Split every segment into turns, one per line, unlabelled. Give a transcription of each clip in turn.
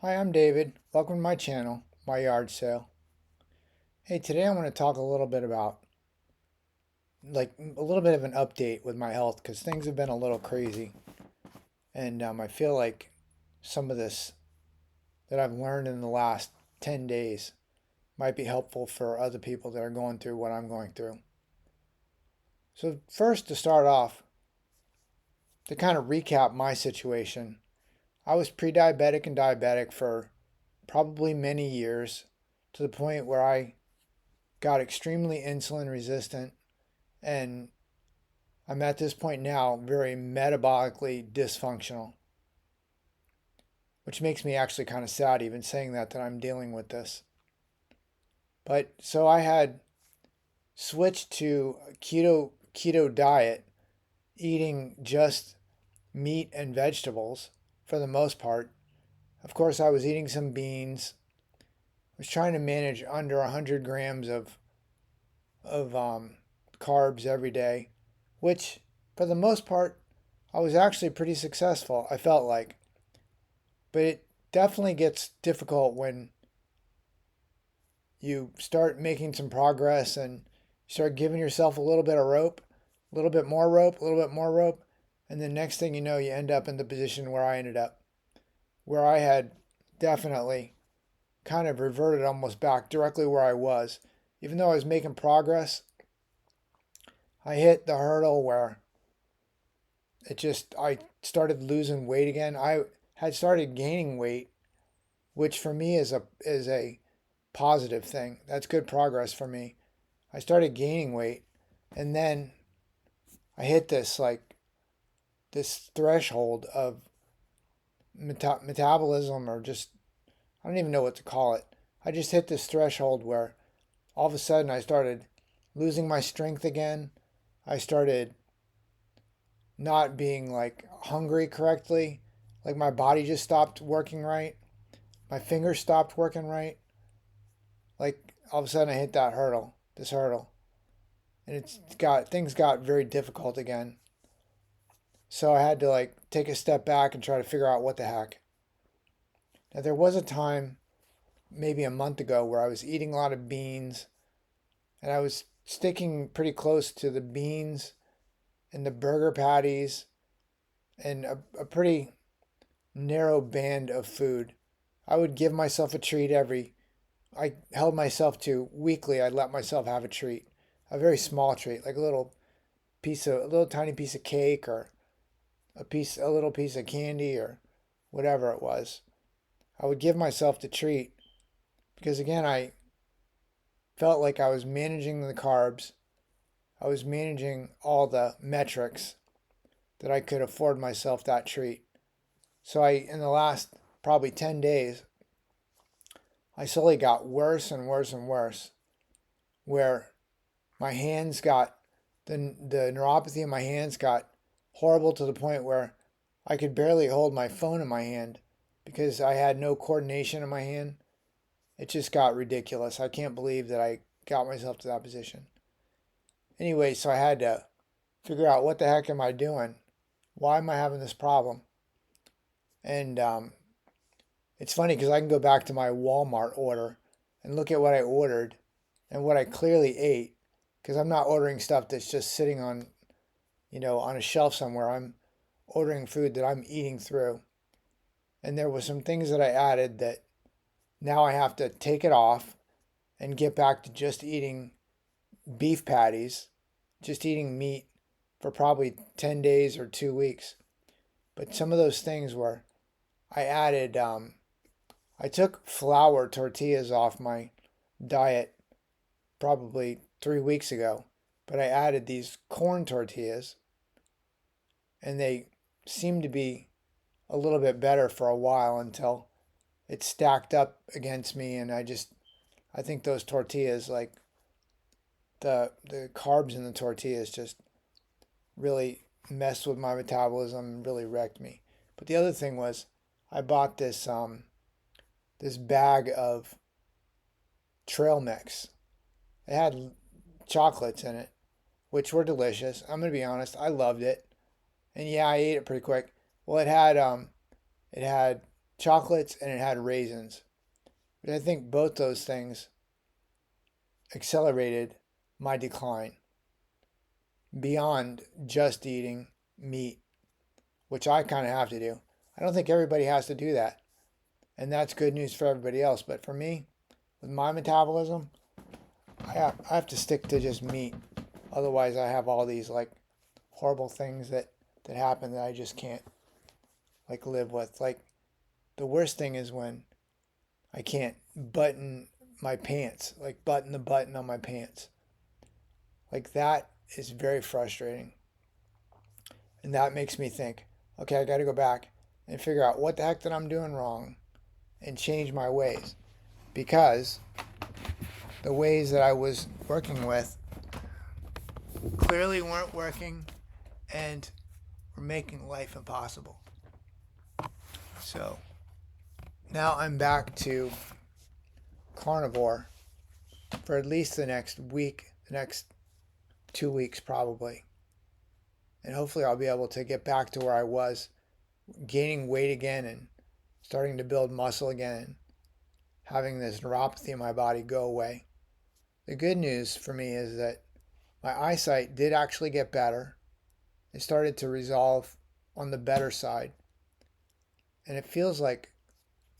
Hi, I'm David. Welcome to my channel, My Yard Sale. Hey, today I want to talk a little bit about, a little bit of an update with my health because things have been a little crazy. And I feel like some of this that I've learned in the last 10 days might be helpful for other people that are going through what I'm going through. So, first, to start off, to kind of recap my situation, I was pre diabetic and diabetic for probably many years to the point where I got extremely insulin resistant, and I'm at this point now very metabolically dysfunctional, which makes me actually kind of sad even saying that I'm dealing with this. But so I had switched to a keto diet, eating just meat and vegetables for the most part. Of course, I was eating some beans. I was trying to manage under 100 grams of carbs every day, which for the most part I was actually pretty successful, I felt like. But it definitely gets difficult when you start making some progress and start giving yourself a little bit of rope, a little bit more rope, a little bit more rope, and then next thing you know, you end up in the position where I ended up, where I had definitely kind of reverted almost back directly where I was. Even though I was making progress, I hit the hurdle where I started losing weight again. I had started gaining weight, which for me is a positive thing. That's good progress for me. I started gaining weight, and then I hit this threshold of metabolism, or just I don't even know what to call it. I just hit this threshold where all of a sudden I started losing my strength again. I started not being hungry correctly. Like my body just stopped working right. My fingers stopped working right. Like all of a sudden I hit this hurdle. And things got very difficult again. So I had to take a step back and try to figure out what the heck. Now there was a time maybe a month ago where I was eating a lot of beans, and I was sticking pretty close to the beans and the burger patties and a pretty narrow band of food. I would give myself a treat I held myself to weekly. I'd let myself have a treat, a very small treat, like a little tiny piece of cake, or a little piece of candy, or whatever it was. I would give myself the treat because again, I felt like I was managing the carbs. I was managing all the metrics that I could afford myself that treat. So in the last probably 10 days, I slowly got worse and worse and worse, where my hands got, the neuropathy in my hands got horrible to the point where I could barely hold my phone in my hand because I had no coordination in my hand. It just got ridiculous. I can't believe that I got myself to that position. Anyway, so I had to figure out what the heck am I doing? Why am I having this problem? And it's funny because I can go back to my Walmart order and look at what I ordered and what I clearly ate, because I'm not ordering stuff that's just sitting on a shelf somewhere. I'm ordering food that I'm eating through. And there were some things that I added that now I have to take it off and get back to just eating beef patties, just eating meat for probably 10 days or 2 weeks. But some of those things were, I added, I took flour tortillas off my diet probably 3 weeks ago, but I added these corn tortillas, and they seemed to be a little bit better for a while until it stacked up against me, and I think those tortillas, like the carbs in the tortillas, just really messed with my metabolism and really wrecked me. But the other thing was, I bought this bag of trail mix. It had chocolates in it, which were delicious. I'm gonna be honest, I loved it, and yeah, I ate it pretty quick. Well, it had chocolates and it had raisins. But I think both those things accelerated my decline beyond just eating meat, which I kind of have to do. I don't think everybody has to do that. And that's good news for everybody else. But for me, with my metabolism, I have to stick to just meat. Otherwise, I have all these like horrible things that happen that I just can't like live with. Like the worst thing is when I can't button my pants, like button the button on my pants. Like that is very frustrating. And that makes me think, okay, I got to go back and figure out what the heck that I'm doing wrong and change my ways. Because the ways that I was working with clearly weren't working and were making life impossible. So now I'm back to carnivore for at least the next week, the next 2 weeks probably. And hopefully I'll be able to get back to where I was, gaining weight again and starting to build muscle again and having this neuropathy in my body go away. The good news for me is that my eyesight did actually get better. It started to resolve on the better side. And it feels like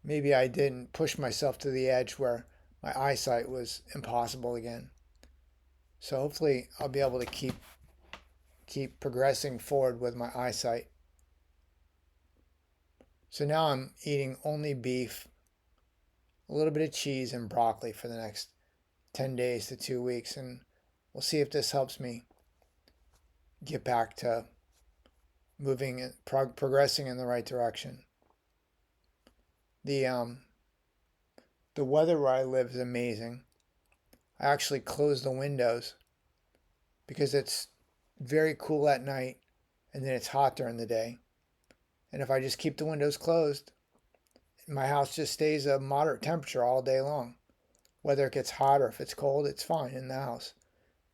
maybe I didn't push myself to the edge where my eyesight was impossible again. So hopefully I'll be able to keep progressing forward with my eyesight. So now I'm eating only beef, a little bit of cheese and broccoli for the next 10 days to 2 weeks, and we'll see if this helps me get back to moving, progressing in the right direction. The weather where I live is amazing. I actually close the windows because it's very cool at night and then it's hot during the day. And if I just keep the windows closed, my house just stays a moderate temperature all day long. Whether it gets hot or if it's cold, it's fine in the house.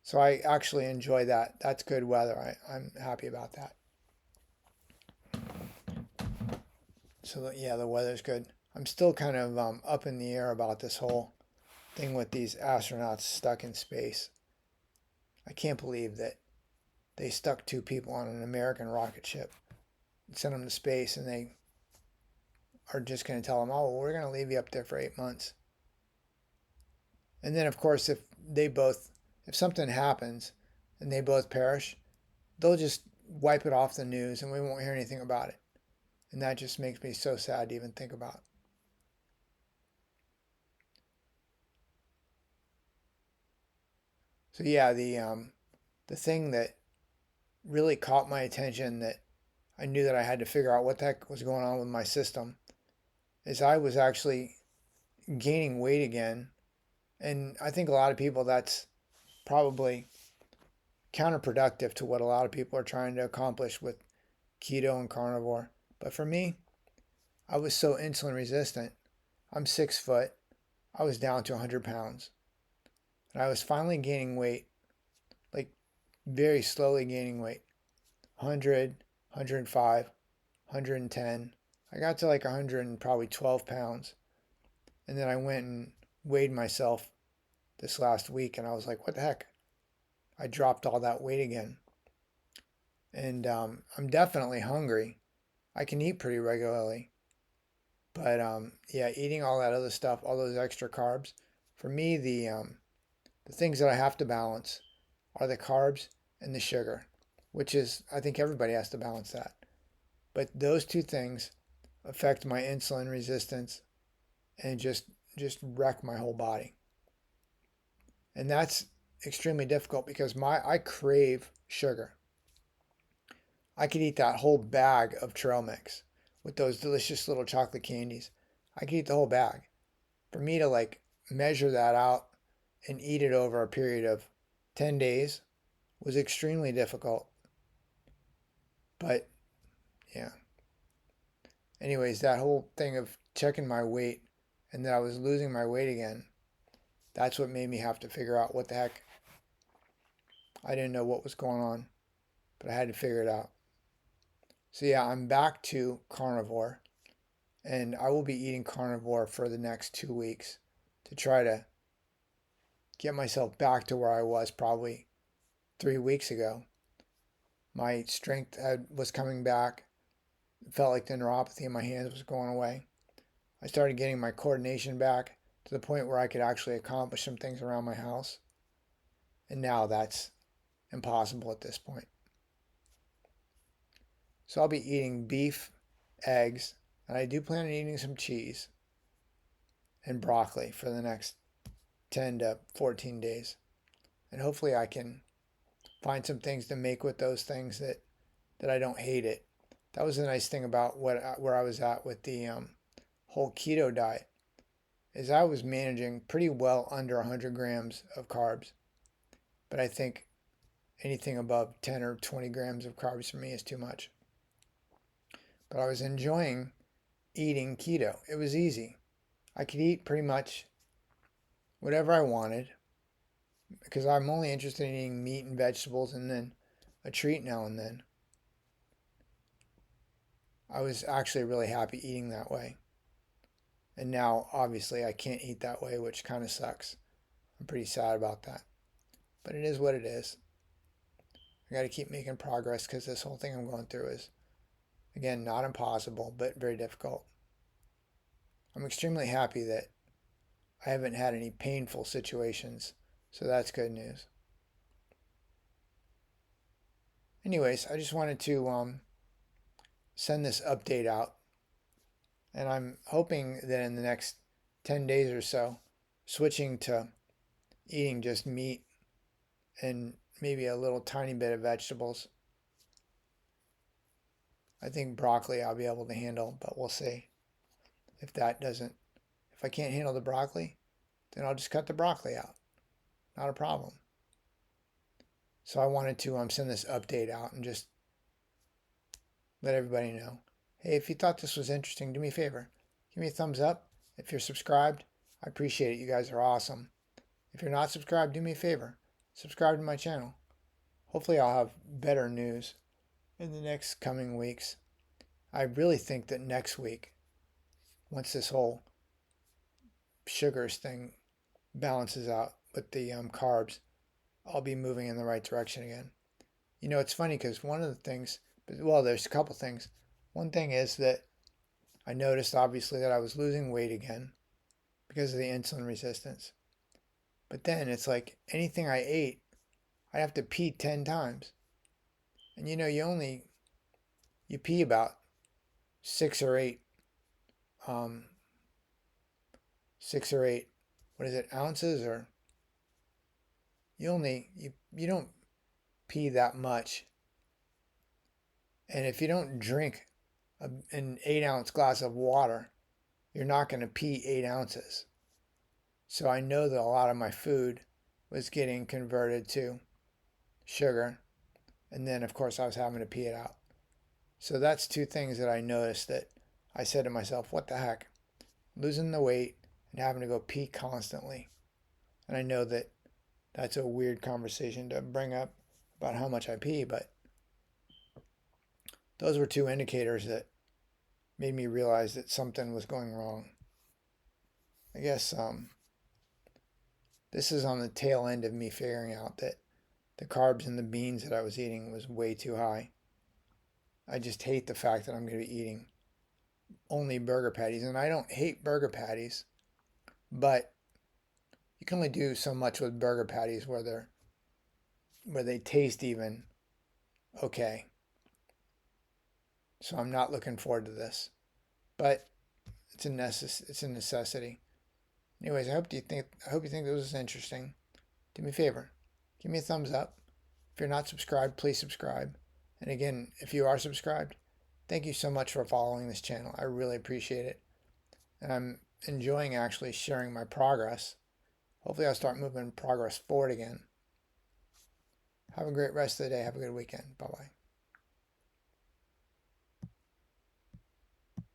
So I actually enjoy that. That's good weather. I'm happy about that. So yeah, the weather's good. I'm still kind of up in the air about this whole thing with these astronauts stuck in space. I can't believe that they stuck 2 people on an American rocket ship and sent them to space, and they are just going to tell them, oh, well, we're going to leave you up there for 8 months. And then, of course, if something happens and they both perish, they'll just wipe it off the news and we won't hear anything about it. And that just makes me so sad to even think about. So yeah, the thing that really caught my attention, that I knew that I had to figure out what the heck was going on with my system, is I was actually gaining weight again. And I think a lot of people, that's probably counterproductive to what a lot of people are trying to accomplish with keto and carnivore. But for me, I was so insulin resistant. I'm 6 foot. I was down to 100 pounds. And I was finally gaining weight, like very slowly gaining weight. 100, 105, 110. I got to like 100 and probably 12 pounds. And then I went and weighed myself this last week and I was like, what the heck? I dropped all that weight again. And I'm definitely hungry. I can eat pretty regularly. But yeah, eating all that other stuff, all those extra carbs, for me, the things that I have to balance are the carbs and the sugar, which is, I think everybody has to balance that. But those 2 things affect my insulin resistance and just wreck my whole body. And that's extremely difficult because I crave sugar. I could eat that whole bag of trail mix with those delicious little chocolate candies. I could eat the whole bag. For me to like measure that out and eat it over a period of 10 days was extremely difficult. But yeah. Anyways, that whole thing of checking my weight and that I was losing my weight again, that's what made me have to figure out what the heck. I didn't know what was going on, but I had to figure it out. So yeah, I'm back to carnivore. And I will be eating carnivore for the next 2 weeks to try to get myself back to where I was probably 3 weeks ago. My strength was coming back. It felt like the neuropathy in my hands was going away. I started getting my coordination back to the point where I could actually accomplish some things around my house. And now that's impossible at this point. So I'll be eating beef, eggs, and I do plan on eating some cheese and broccoli for the next 10 to 14 days. And hopefully I can find some things to make with those things that I don't hate it. That was the nice thing about where I was at with the whole keto diet, is I was managing pretty well under 100 grams of carbs. But I think anything above 10 or 20 grams of carbs for me is too much. But I was enjoying eating keto. It was easy. I could eat pretty much whatever I wanted because I'm only interested in eating meat and vegetables and then a treat now and then. I was actually really happy eating that way. And now, obviously, I can't eat that way, which kind of sucks. I'm pretty sad about that. But it is what it is. I got to keep making progress because this whole thing I'm going through is, again, not impossible, but very difficult. I'm extremely happy that I haven't had any painful situations, so that's good news. Anyways, I just wanted to send this update out, and I'm hoping that in the next 10 days or so, switching to eating just meat and maybe a little tiny bit of vegetables. I think broccoli I'll be able to handle, but we'll see. If I can't handle the broccoli, then I'll just cut the broccoli out. Not a problem. So I wanted to send this update out and just let everybody know. Hey, if you thought this was interesting, do me a favor. Give me a thumbs up. If you're subscribed, I appreciate it. You guys are awesome. If you're not subscribed, do me a favor. Subscribe to my channel. Hopefully I'll have better news in the next coming weeks. I really think that next week, once this whole sugars thing balances out with the carbs, I'll be moving in the right direction again. You know, it's funny because one of the things, well, there's a couple things. One thing is that I noticed obviously that I was losing weight again because of the insulin resistance. But then it's like anything I ate, I'd have to pee 10 times. And you know, you pee about 6 or 8 what is it, ounces, or you don't pee that much. And if you don't drink an 8-ounce glass of water, you're not going to pee 8 ounces. So I know that a lot of my food was getting converted to sugar, and then of course I was having to pee it out. So that's two things that I noticed that I said to myself, what the heck? Losing the weight and having to go pee constantly. And I know that that's a weird conversation to bring up about how much I pee, but those were two indicators that made me realize that something was going wrong. I guess this is on the tail end of me figuring out that the carbs in the beans that I was eating was way too high. I just hate the fact that I'm going to be eating only burger patties. And I don't hate burger patties, but you can only do so much with burger patties where they taste even okay. So I'm not looking forward to this, but it's a necessity. Anyways, I hope you think this was interesting. Do me a favor, give me a thumbs up. If you're not subscribed, please subscribe. And again, if you are subscribed, thank you so much for following this channel. I really appreciate it. And I'm enjoying actually sharing my progress. Hopefully I'll start moving progress forward again. Have a great rest of the day. Have a good weekend. Bye-bye.